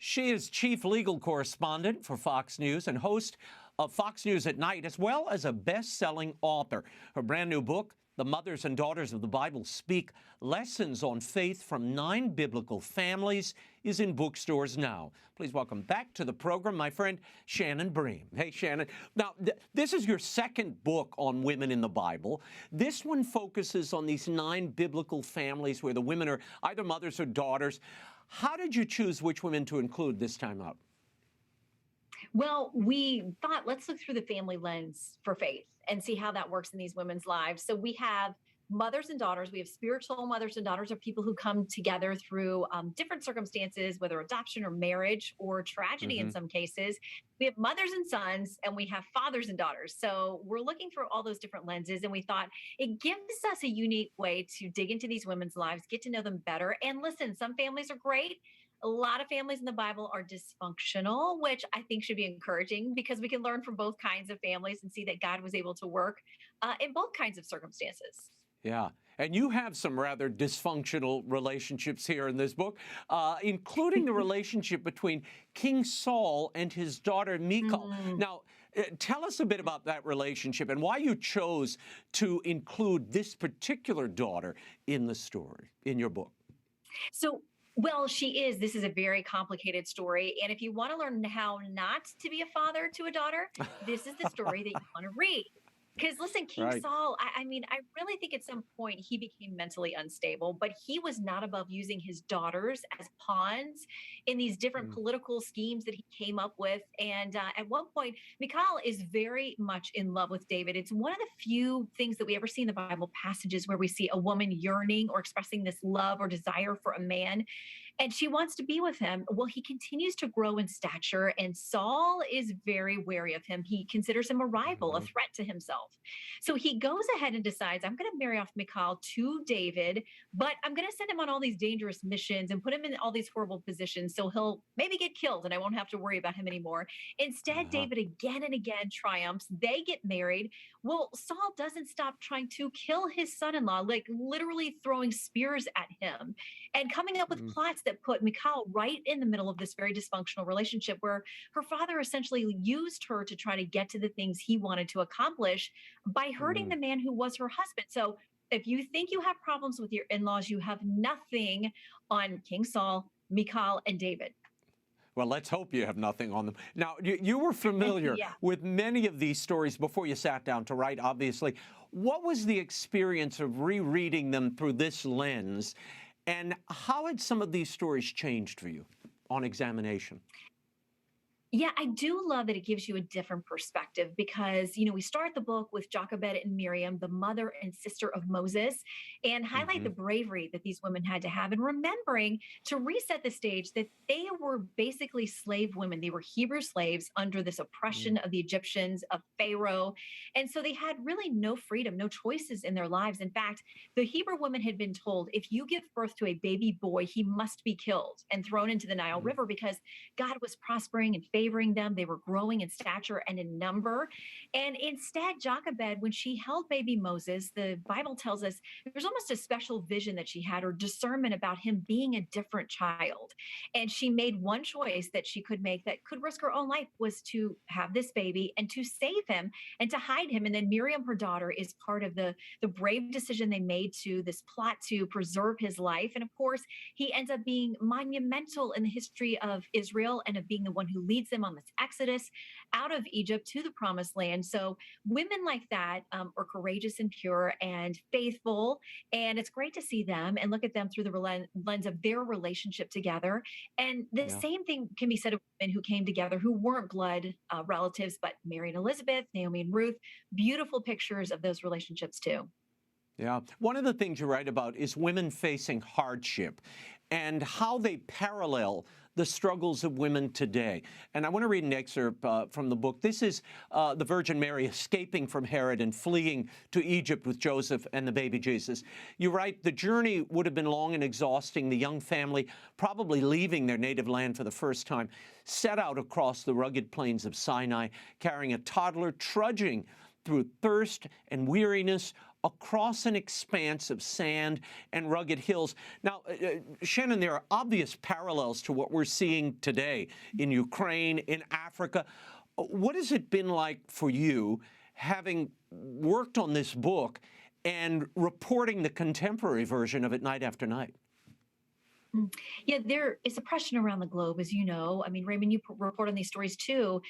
She is chief legal correspondent for Fox News and host of Fox News at Night, as well as a best-selling author. Her brand new book, The Mothers and Daughters of the Bible Speak, Lessons on Faith from 9 Biblical Families, is in bookstores now. Please welcome back to the program my friend Shannon Bream. Hey, Shannon. Now, this is your second book on women in the Bible. This one focuses on these 9 biblical families where the women are either mothers or daughters. How did you choose which women to include this time out? Well, we thought, let's look through the family lens for faith and see how that works in these women's lives. So we have mothers and daughters. We have spiritual mothers and daughters, are people who come together through different circumstances, whether adoption or marriage or tragedy in some cases. We have mothers and sons, and we have fathers and daughters. So we're looking through all those different lenses, and we thought it gives us a unique way to dig into these women's lives, get to know them better. And listen, some families are great. A lot of families in the Bible are dysfunctional, which I think should be encouraging because we can learn from both kinds of families and see that God was able to work in both kinds of circumstances. Yeah. And you have some rather dysfunctional relationships here in this book, including the relationship between King Saul and his daughter Michal. Now, tell us a bit about that relationship and why you chose to include this particular daughter in the story, in your book. Well, this is a very complicated story. And if you want to learn how not to be a father to a daughter, this is the story that you want to read. Because listen, King Saul, I mean, I really think at some point he became mentally unstable, but he was not above using his daughters as pawns in these different political schemes that he came up with. And at one point, Michal is very much in love with David. It's one of the few things that we ever see in the Bible passages where we see a woman yearning or expressing this love or desire for a man. And she wants to be with him. Well, he continues to grow in stature, and Saul is very wary of him. He considers him a rival, a threat to himself. So he goes ahead and decides, I'm going to marry off Michal to David, but I'm going to send him on all these dangerous missions and put him in all these horrible positions so he'll maybe get killed and I won't have to worry about him anymore. Instead, David again and again triumphs. They get married. Well, Saul doesn't stop trying to kill his son-in-law, like literally throwing spears at him and coming up with plots that put Michal right in the middle of this very dysfunctional relationship where her father essentially used her to try to get to the things he wanted to accomplish by hurting the man who was her husband. So if you think you have problems with your in-laws, you have nothing on King Saul, Michal, and David. Well, let's hope you have nothing on them. Now, you were familiar with many of these stories before you sat down to write, obviously. What was the experience of rereading them through this lens? And how had some of these stories changed for you on examination? Yeah, I do love that it gives you a different perspective because, we start the book with Jochebed and Miriam, the mother and sister of Moses, and highlight the bravery that these women had to have. And remembering to reset the stage that they were basically slave women. They were Hebrew slaves under this oppression of the Egyptians, of Pharaoh. And so they had really no freedom, no choices in their lives. In fact, the Hebrew women had been told, if you give birth to a baby boy, he must be killed and thrown into the Nile River because God was prospering and favoring them. They were growing in stature and in number. And instead, Jochebed, when she held baby Moses, the Bible tells us there's almost a special vision that she had or discernment about him being a different child. And she made one choice that she could make that could risk her own life was to have this baby and to save him and to hide him. And then Miriam, her daughter, is part of the brave decision they made to this plot to preserve his life. And of course, he ends up being monumental in the history of Israel and of being the one who leads them on this exodus out of Egypt to the promised land. So women like that are courageous and pure and faithful. And it's great to see them and look at them through the lens of their relationship together. And the same thing can be said of women who came together who weren't blood relatives, but Mary and Elizabeth, Naomi and Ruth, beautiful pictures of those relationships too. Yeah. One of the things you write about is women facing hardship and how they parallel the struggles of women today. And I want to read an excerpt from the book. This is the Virgin Mary escaping from Herod and fleeing to Egypt with Joseph and the baby Jesus. You write, the journey would have been long and exhausting. The young family, probably leaving their native land for the first time, set out across the rugged plains of Sinai, carrying a toddler, trudging through thirst and weariness, across an expanse of sand and rugged hills. Now, Shannon, there are obvious parallels to what we're seeing today in Ukraine, in Africa. What has it been like for you, having worked on this book and reporting the contemporary version of it night after night? Yeah, there is oppression around the globe, as you know. I mean, Raymond, you report on these stories too.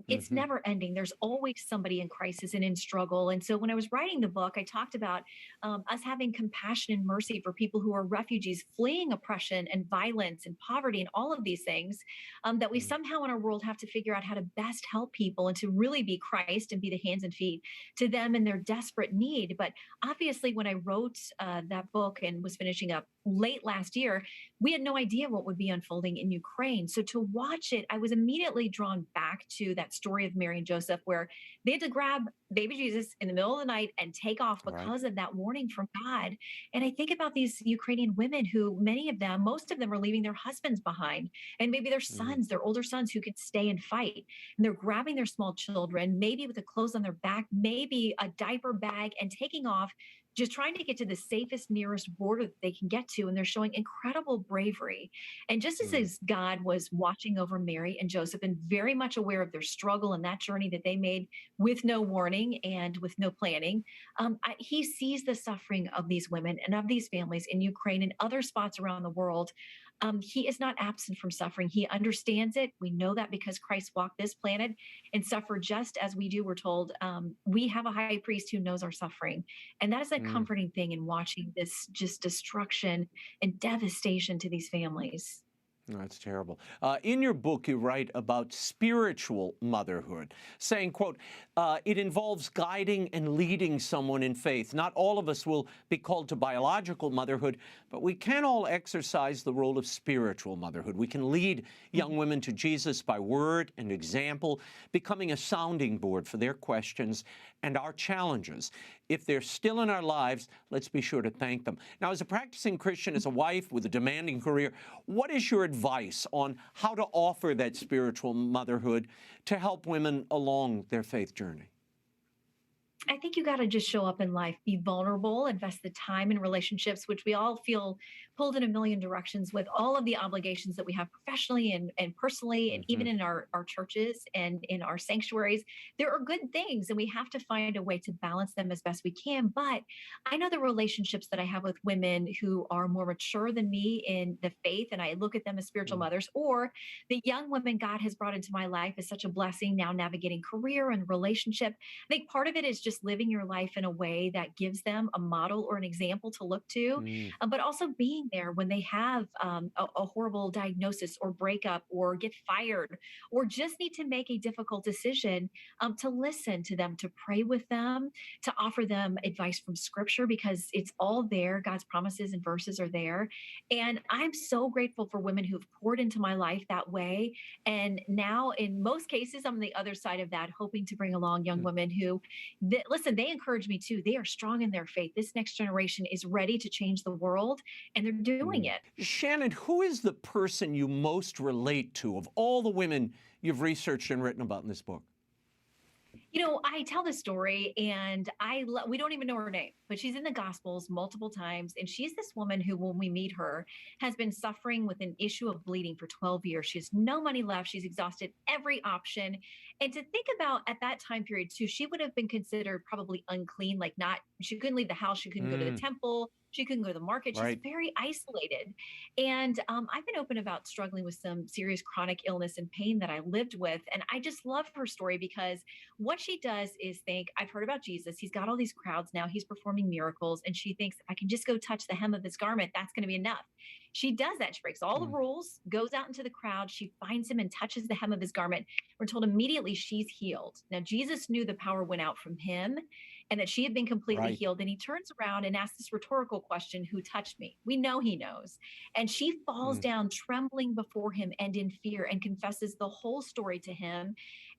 It's Hmm. never ending. There's always somebody in crisis and in struggle. And so when I was writing the book, I talked about us having compassion and mercy for people who are refugees fleeing oppression and violence and poverty and all of these things, that we somehow in our world have to figure out how to best help people and to really be Christ and be the hands and feet to them in their desperate need. But obviously, when I wrote that book and was finishing up late last year, we had no idea what would be unfolding in Ukraine. So to watch it, I was immediately drawn back to that story of Mary and Joseph, where they had to grab baby Jesus in the middle of the night and take off Right. because of that warning from God. And I think about these Ukrainian women who, many of them, most of them are leaving their husbands behind, and maybe their Mm. sons, their older sons who could stay and fight. And they're grabbing their small children, maybe with the clothes on their back, maybe a diaper bag, and taking off, just trying to get to the safest, nearest border that they can get to. And they're showing incredible bravery. And just Mm. as God was watching over Mary and Joseph and very much aware of their struggle and that journey that they made with no warning and with no planning, he sees the suffering of these women and of these families in Ukraine and other spots around the world. He is not absent from suffering. He understands it. We know that because Christ walked this planet and suffered just as we do. We're told we have a high priest who knows our suffering. And that is a Mm. comforting thing in watching this just destruction and devastation to these families. That's terrible. In your book, you write about spiritual motherhood, saying, quote, it involves guiding and leading someone in faith. Not all of us will be called to biological motherhood, but we can all exercise the role of spiritual motherhood. We can lead young women to Jesus by word and example, becoming a sounding board for their questions and our challenges. If they're still in our lives, let's be sure to thank them. Now, as a practicing Christian, as a wife with a demanding career, what is your advice on how to offer that spiritual motherhood to help women along their faith journey? I think you got to just show up in life, be vulnerable, invest the time in relationships, which we all feel pulled in a million directions with all of the obligations that we have professionally and personally, and Hmm. even in our churches and in our sanctuaries. There are good things, and we have to find a way to balance them as best we can. But I know the relationships that I have with women who are more mature than me in the faith, and I look at them as spiritual mothers, or the young women God has brought into my life is such a blessing now navigating career and relationship. I think part of it is just living your life in a way that gives them a model or an example to look to, Mm. but also being there when they have a horrible diagnosis or breakup or get fired or just need to make a difficult decision, to listen to them, to pray with them, to offer them advice from scripture because it's all there. God's promises and verses are there. And I'm so grateful for women who've poured into my life that way. And now, in most cases, I'm on the other side of that, hoping to bring along young Mm. women who, listen, they encourage me too. They are strong in their faith. This next generation is ready to change the world, and they're doing Mm. it. Shannon, who is the person you most relate to of all the women you've researched and written about in this book? You know, I tell this story, and we don't even know her name, but she's in the Gospels multiple times, and she's this woman who, when we meet her, has been suffering with an issue of bleeding for 12 years. She has no money left. She's exhausted every option, and to think about at that time period too, she would have been considered probably unclean, like not she couldn't leave the house, she couldn't go to the Mm. temple. She couldn't go to the market. She's Right. very isolated. And I've been open about struggling with some serious chronic illness and pain that I lived with. And I just love her story because what she does is think, I've heard about Jesus. He's got all these crowds now. He's performing miracles. And she thinks, if I can just go touch the hem of his garment, that's going to be enough. She does that. She breaks all the Mm. rules, goes out into the crowd. She finds him and touches the hem of his garment. We're told immediately she's healed. Now, Jesus knew the power went out from him and that she had been completely Right. healed. And he turns around and asks this rhetorical question, who touched me? We know he knows. And she falls Mm. down trembling before him and in fear and confesses the whole story to him.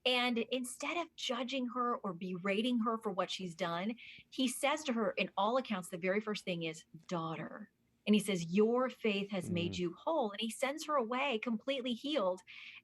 And instead of judging her or berating her for what she's done, he says to her, in all accounts, the very first thing is, daughter. And he says, your faith has made you whole. And he sends her away completely healed.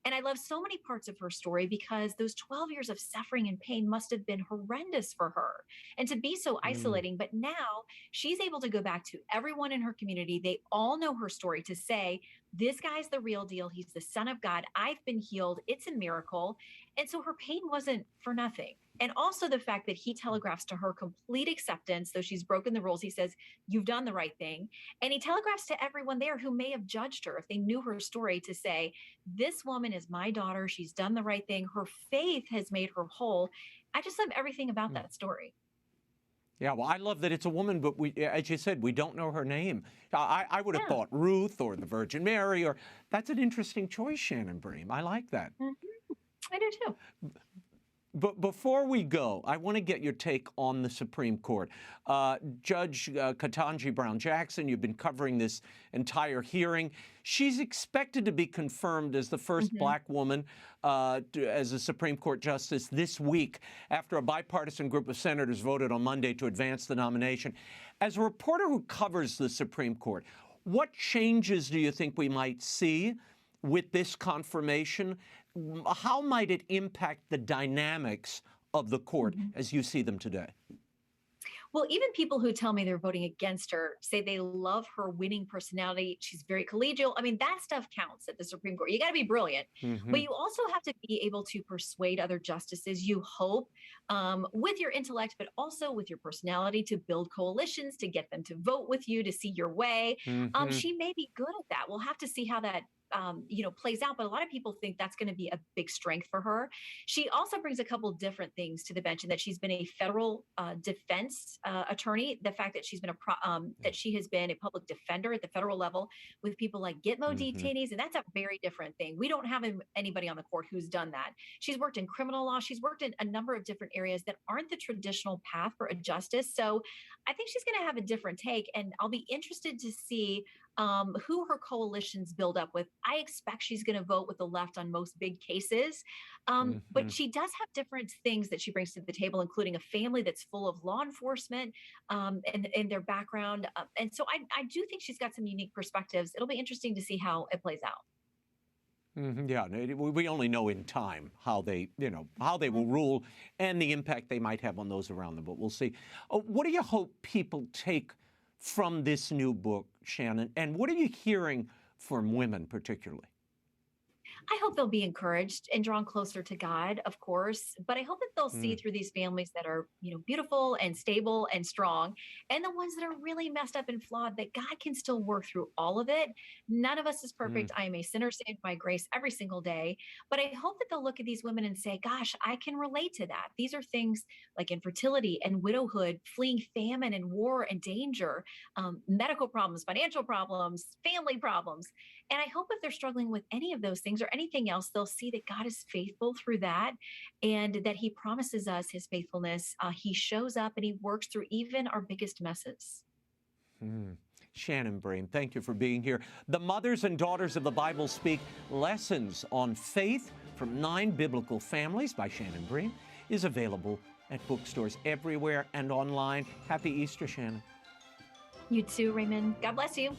And I love so many parts of her story because those 12 years of suffering and pain must have been horrendous for her and to be so isolating. But now she's able to go back to everyone in her community. They all know her story to say, this guy's the real deal. He's the Son of God. I've been healed. It's a miracle. And so her pain wasn't for nothing. And also the fact that he telegraphs to her complete acceptance, though she's broken the rules. He says, you've done the right thing. And he telegraphs to everyone there who may have judged her if they knew her story to say, this woman is my daughter. She's done the right thing. Her faith has made her whole. I just love everything about that story. Yeah, well, I love that it's a woman, but we, as you said, we don't know her name. I would have thought Ruth or the Virgin Mary, or that's an interesting choice, Shannon Bream. I like that. I do too. But before we go, I want to get your take on the Supreme Court. Judge Ketanji Brown Jackson, you've been covering this entire hearing. She's expected to be confirmed as the first black woman as a Supreme Court justice this week after a bipartisan group of senators voted on Monday to advance the nomination. As a reporter who covers the Supreme Court, what changes do you think we might see with this confirmation? How might it impact the dynamics of the court as you see them today? Well, even people who tell me they're voting against her say they love her winning personality. She's very collegial. I mean, that stuff counts at the Supreme Court. You got to be brilliant, but you also have to be able to persuade other justices, you hope, with your intellect, but also with your personality to build coalitions, to get them to vote with you, to see your way. She may be good at that. We'll have to see how that plays out. But a lot of people think that's going to be a big strength for her. She also brings a couple different things to the bench, and that she's been a federal defense attorney. The fact that she's been that she has been a public defender at the federal level with people like Gitmo detainees, and that's a very different thing. We don't have anybody on the court who's done that. She's worked in criminal law. She's worked in a number of different areas that aren't the traditional path for a justice. So I think she's going to have a different take, and I'll be interested to see who her coalitions build up with. I expect she's going to vote with the left on most big cases, but she does have different things that she brings to the table, including a family that's full of law enforcement and their background. And so I do think she's got some unique perspectives. It'll be interesting to see how it plays out. Yeah, we only know in time how they will rule and the impact they might have on those around them, but we'll see. What do you hope people take from this new book, Shannon? And what are you hearing from women particularly? I hope they'll be encouraged and drawn closer to God, of course, but I hope that they'll see through these families that are, beautiful and stable and strong, and the ones that are really messed up and flawed, that God can still work through all of it. None of us is perfect. I am a sinner saved by grace every single day, but I hope that they'll look at these women and say, gosh, I can relate to that. These are things like infertility and widowhood, fleeing famine and war and danger, medical problems, financial problems, family problems. And I hope if they're struggling with any of those things or anything else, they'll see that God is faithful through that, and that he promises us his faithfulness. He shows up and he works through even our biggest messes. Shannon Bream, thank you for being here. The Mothers and Daughters of the Bible Speak: Lessons on Faith from 9 Biblical Families by Shannon Bream is available at bookstores everywhere and online. Happy Easter, Shannon. You too, Raymond. God bless you.